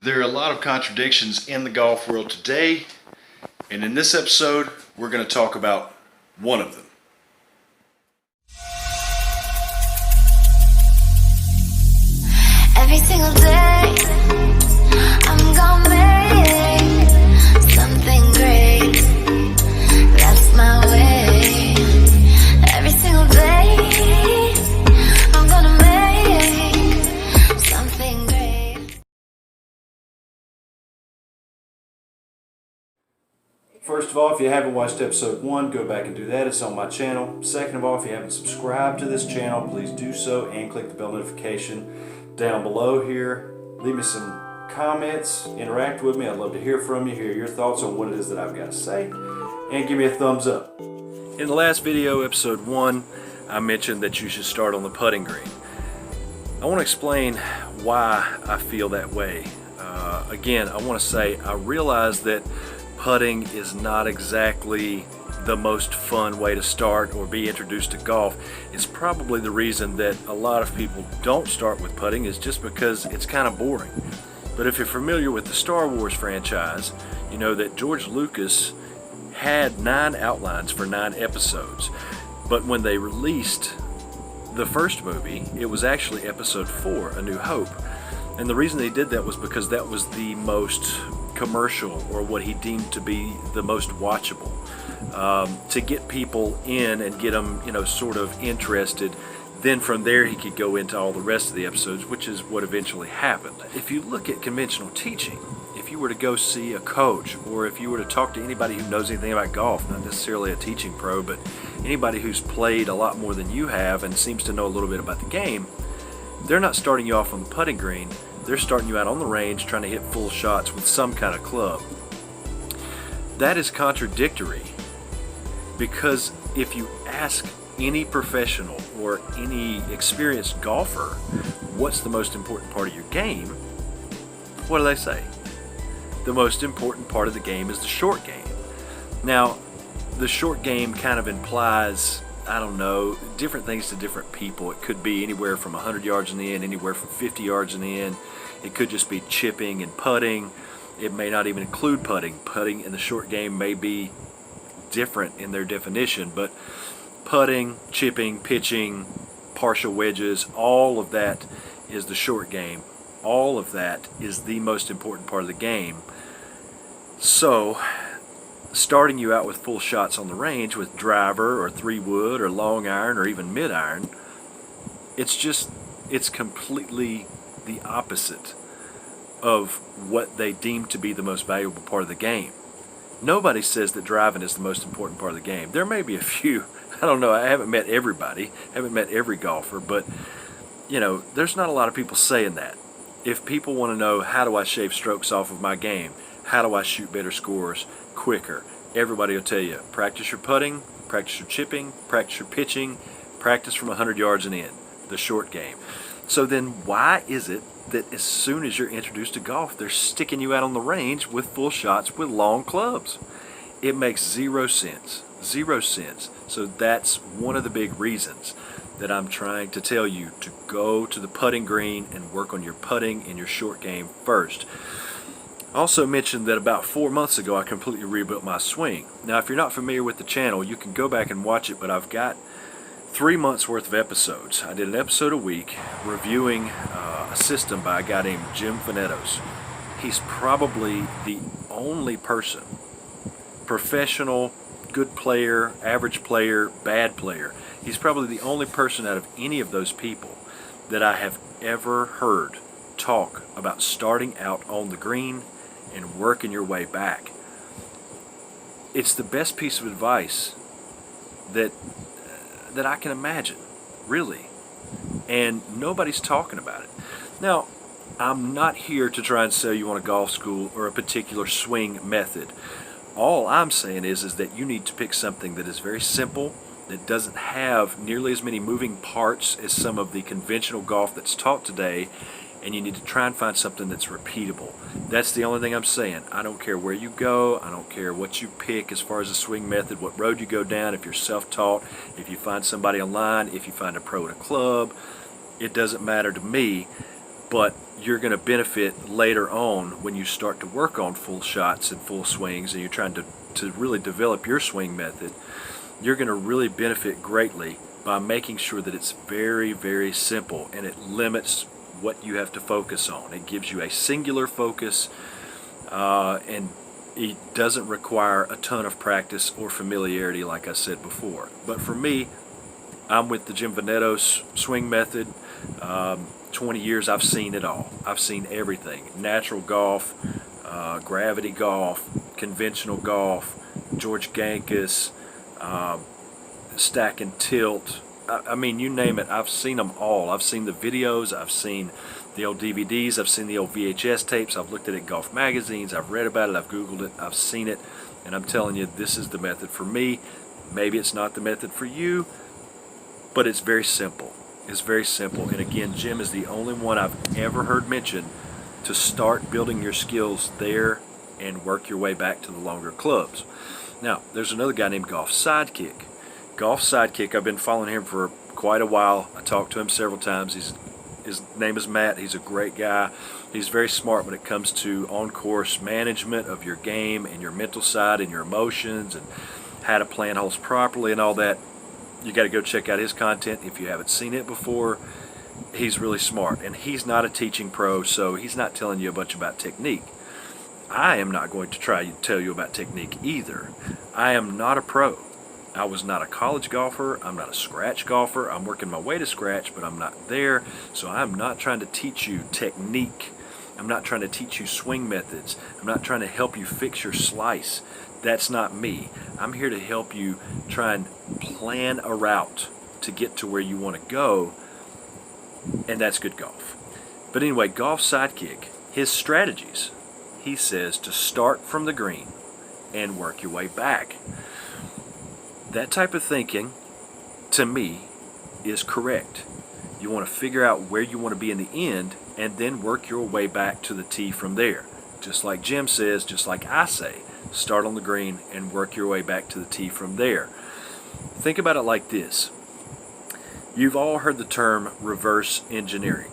There are a lot of contradictions in the golf world today, and in this episode, we're going to talk about one of them. Every single day, I'm gonna make something great. That's my way. Every single day, I'm gonna make something great. First of all, if you haven't watched episode 1, go back and do that. It's on my channel. Second of all, if you haven't subscribed to this channel, please do so and click the bell notification down below here. Leave me some comments, interact with me. I'd love to hear from you, hear your thoughts on what it is that I've got to say, and give me a thumbs up. In the last video, episode 1, I mentioned that you should start on the putting green. I want to explain why I feel that way. Again, I want to say I realize that putting is not exactly the most fun way to start or be introduced to golf. It's probably the reason that a lot of people don't start with putting is just because it's kind of boring. But if you're familiar with the Star Wars franchise, you know that George Lucas had 9 outlines for 9 episodes. But when they released the first movie, it was actually episode 4, A New Hope. And the reason they did that was because that was the most commercial, or what he deemed to be the most watchable, to get people in and get them, sort of interested. Then from there he could go into all the rest of the episodes, which is what eventually happened. If you look at conventional teaching, if you were to go see a coach, or if you were to talk to anybody who knows anything about golf, not necessarily a teaching pro, but anybody who's played a lot more than you have and seems to know a little bit about the game, they're not starting you off on the putting green. They're starting you out on the range trying to hit full shots with some kind of club. That is contradictory, because if you ask any professional or any experienced golfer what's the most important part of your game, what do they say? The most important part of the game is the short game. Now, the short game kind of implies, I don't know, different things to different people. It could be anywhere from 100 yards in the end, anywhere from 50 yards in the end. It could just be chipping and putting. It may not even include putting. Putting in the short game may be different in their definition, but putting, chipping, pitching, partial wedges, all of that is the short game. All of that is the most important part of the game. So, starting you out with full shots on the range with driver or 3-wood or long iron or even mid iron, it's completely the opposite of what they deem to be the most valuable part of the game. Nobody says that driving is the most important part of the game. There may be a few, I don't know, I haven't met everybody, haven't met every golfer, but there's not a lot of people saying that. If people want to know, how do I shave strokes off of my game? How do I shoot better scores quicker? Everybody will tell you, practice your putting, practice your chipping, practice your pitching, practice from 100 yards and in, the short game. So then why is it that as soon as you're introduced to golf, they're sticking you out on the range with full shots with long clubs? It makes zero sense. Zero sense. So that's one of the big reasons that I'm trying to tell you to go to the putting green and work on your putting and your short game first. I also mentioned that about 4 months ago I completely rebuilt my swing. Now, if you're not familiar with the channel, you can go back and watch it, but I've got 3 months worth of episodes. I did an episode a week reviewing a system by a guy named Jim Finettos. He's probably the only person, professional, good player, average player, bad player, he's probably the only person out of any of those people that I have ever heard talk about starting out on the green and working your way back. It's the best piece of advice that I can imagine, really, and nobody's talking about it. Now, I'm not here to try and sell you on a golf school or a particular swing method. All I'm saying is that you need to pick something that is very simple, that doesn't have nearly as many moving parts as some of the conventional golf that's taught today, and you need to try and find something that's repeatable. That's the only thing I'm saying. I don't care where you go, I don't care what you pick as far as a swing method, what road you go down, if you're self-taught, if you find somebody online, if you find a pro at a club, it doesn't matter to me. but you're going to benefit later on when you start to work on full shots and full swings, and you're trying to really develop your swing method. You're going to really benefit greatly by making sure that it's very, very simple, and it limits what you have to focus on. It gives you a singular focus, and it doesn't require a ton of practice or familiarity, like I said before. But for me, I'm with the Jim Venetto's swing method. 20 years, I've seen it all. I've seen everything. Natural golf, gravity golf, conventional golf, George Gankus, stack and tilt. I mean, you name it, I've seen them all. I've seen the videos, I've seen the old DVDs, I've seen the old VHS tapes, I've looked at it in golf magazines, I've read about it, I've Googled it, I've seen it, and I'm telling you, this is the method for me. Maybe it's not the method for you, but it's very simple. It's very simple. And again, Jim is the only one I've ever heard mention to start building your skills there and work your way back to the longer clubs. Now, there's another guy named Golf Sidekick. Golf Sidekick, I've been following him for quite a while. I talked to him several times. His name is Matt. He's a great guy. He's very smart when it comes to on-course management of your game and your mental side and your emotions and how to plan holes properly and all that. You got to go check out his content if you haven't seen it before. He's really smart, and he's not a teaching pro, so he's not telling you a bunch about technique. I am not going to try to tell you about technique either. I am not a pro. I was not a college golfer. I'm not a scratch golfer. I'm working my way to scratch, but I'm not there. So I'm not trying to teach you technique. I'm not trying to teach you swing methods. I'm not trying to help you fix your slice. That's not me. I'm here to help you try and plan a route to get to where you want to go, and that's good golf. But anyway, Golf Sidekick, his strategies, he says to start from the green and work your way back. That type of thinking, to me, is correct. You want to figure out where you want to be in the end and then work your way back to the tee from there. Just like Jim says, just like I say, start on the green and work your way back to the tee from there. Think about it like this. You've all heard the term reverse engineering.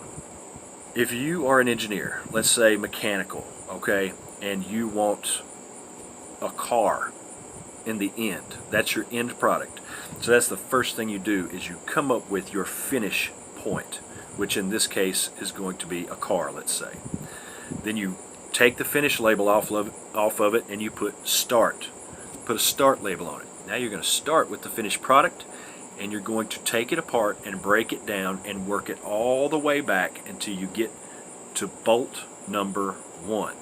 If you are an engineer, let's say mechanical, okay, and you want a car in the end, that's your end product. So that's the first thing you do, is you come up with your finish point, which in this case is going to be a car, let's say. Then you take the finish label off of it and you put start. Put a start label on it. Now you're going to start with the finished product, and you're going to take it apart and break it down and work it all the way back until you get to bolt number 1.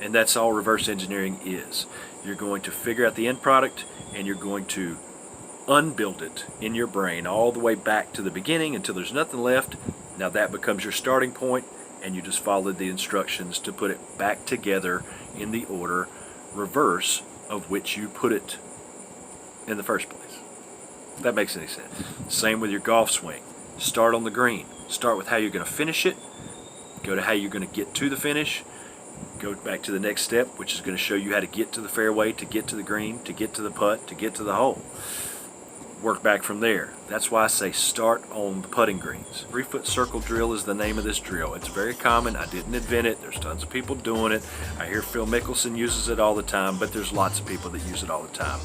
And that's all reverse engineering is. You're going to figure out the end product, and you're going to unbuild it in your brain all the way back to the beginning until there's nothing left. Now that becomes your starting point, and you just follow the instructions to put it back together in the order reverse of which you put it in the first place. If that makes any sense. Same with your golf swing. Start on the green. Start with how you're going to finish it. Go to how you're going to get to the finish. Go back to the next step, which is going to show you how to get to the fairway, to get to the green, to get to the putt, to get to the hole. Work back from there. That's why I say start on the putting greens. 3-foot circle drill is the name of this drill. It's very common. I didn't invent it. There's tons of people doing it. I hear Phil Mickelson uses it all the time, but there's lots of people that use it all the time.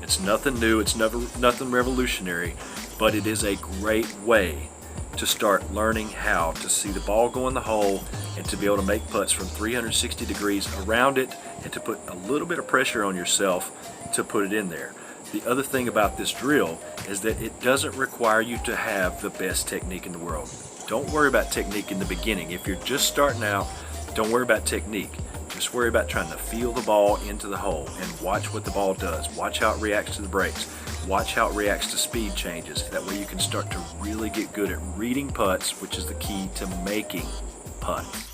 It's nothing new. It's nothing revolutionary, but it is a great way to start learning how to see the ball go in the hole and to be able to make putts from 360 degrees around it, and to put a little bit of pressure on yourself to put it in there. The other thing about this drill is that it doesn't require you to have the best technique in the world. Don't worry about technique in the beginning. If you're just starting out, don't worry about technique. Just worry about trying to feel the ball into the hole and watch what the ball does. Watch how it reacts to the breaks. Watch how it reacts to speed changes. That way you can start to really get good at reading putts, which is the key to making putts.